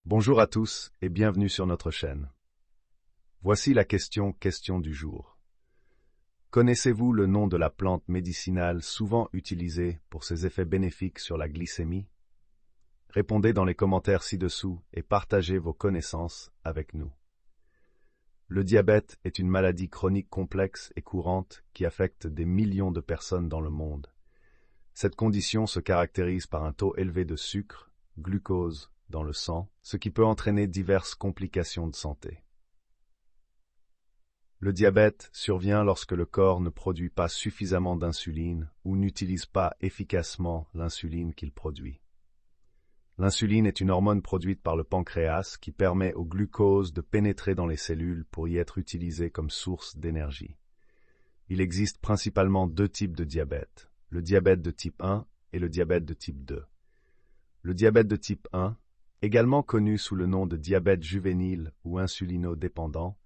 Bonjour à tous et bienvenue sur notre chaîne. Voici la question du jour. Connaissez-vous le nom de la plante médicinale souvent utilisée pour ses effets bénéfiques sur la glycémie? Répondez dans les commentaires ci-dessous et partagez vos connaissances avec nous. Le diabète est une maladie chronique complexe et courante qui affecte des millions de personnes dans le monde. Cette condition se caractérise par un taux élevé de sucre, glucose, dans le sang, ce qui peut entraîner diverses complications de santé. Le diabète survient lorsque le corps ne produit pas suffisamment d'insuline ou n'utilise pas efficacement l'insuline qu'il produit. L'insuline est une hormone produite par le pancréas qui permet au glucose de pénétrer dans les cellules pour y être utilisé comme source d'énergie. Il existe principalement deux types de diabète, le diabète de type 1 et le diabète de type 2. Le diabète de type 1, également connu sous le nom de diabète juvénile ou insulinodépendant,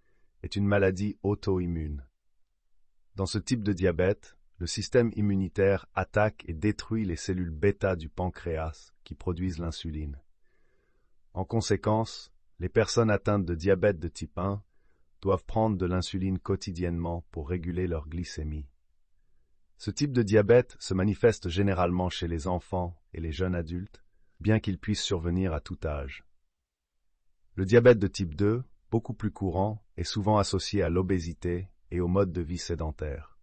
est une maladie auto-immune. Dans ce type de diabète, le système immunitaire attaque et détruit les cellules bêta du pancréas qui produisent l'insuline. En conséquence, les personnes atteintes de diabète de type 1 doivent prendre de l'insuline quotidiennement pour réguler leur glycémie. Ce type de diabète se manifeste généralement chez les enfants et les jeunes adultes, bien qu'il puisse survenir à tout âge. Le diabète de type 2, beaucoup plus courant, est souvent associé à l'obésité et au mode de vie sédentaire.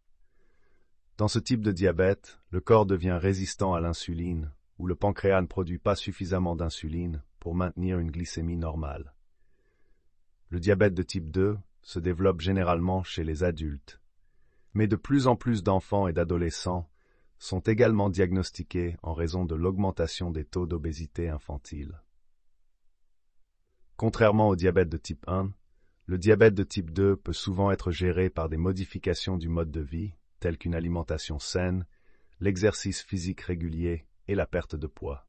Dans ce type de diabète, le corps devient résistant à l'insuline, ou le pancréas ne produit pas suffisamment d'insuline pour maintenir une glycémie normale. Le diabète de type 2 se développe généralement chez les adultes, mais de plus en plus d'enfants et d'adolescents sont également diagnostiqués en raison de l'augmentation des taux d'obésité infantile. Contrairement au diabète de type 1, le diabète de type 2 peut souvent être géré par des modifications du mode de vie, telles qu'une alimentation saine, l'exercice physique régulier et la perte de poids.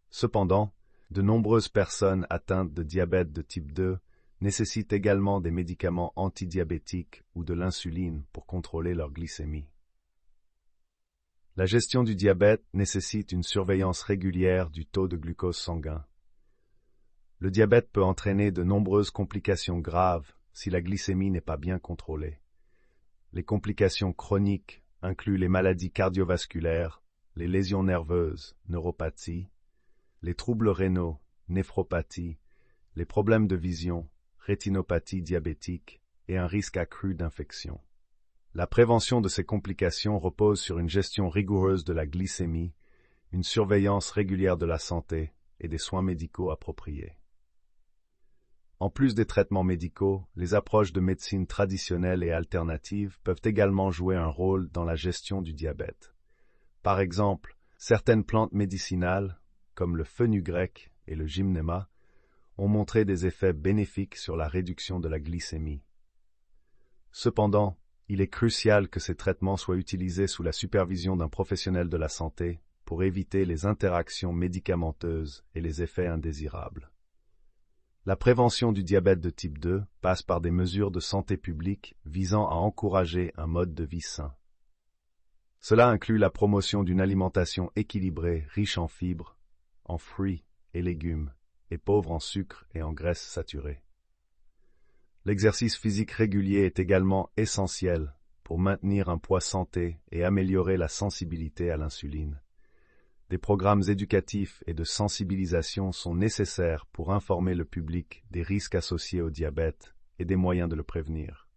Cependant, de nombreuses personnes atteintes de diabète de type 2 nécessitent également des médicaments antidiabétiques ou de l'insuline pour contrôler leur glycémie. La gestion du diabète nécessite une surveillance régulière du taux de glucose sanguin. Le diabète peut entraîner de nombreuses complications graves si la glycémie n'est pas bien contrôlée. Les complications chroniques incluent les maladies cardiovasculaires, les lésions nerveuses, neuropathie, les troubles rénaux, néphropathie, les problèmes de vision, rétinopathie diabétique et un risque accru d'infection. La prévention de ces complications repose sur une gestion rigoureuse de la glycémie, une surveillance régulière de la santé et des soins médicaux appropriés. En plus des traitements médicaux, les approches de médecine traditionnelle et alternatives peuvent également jouer un rôle dans la gestion du diabète. Par exemple, certaines plantes médicinales, comme le fenugrec et le gymnéma, ont montré des effets bénéfiques sur la réduction de la glycémie. Cependant, il est crucial que ces traitements soient utilisés sous la supervision d'un professionnel de la santé pour éviter les interactions médicamenteuses et les effets indésirables. La prévention du diabète de type 2 passe par des mesures de santé publique visant à encourager un mode de vie sain. Cela inclut la promotion d'une alimentation équilibrée riche en fibres, en fruits et légumes, et pauvre en sucre et en graisses saturées. L'exercice physique régulier est également essentiel pour maintenir un poids santé et améliorer la sensibilité à l'insuline. Des programmes éducatifs et de sensibilisation sont nécessaires pour informer le public des risques associés au diabète et des moyens de le prévenir.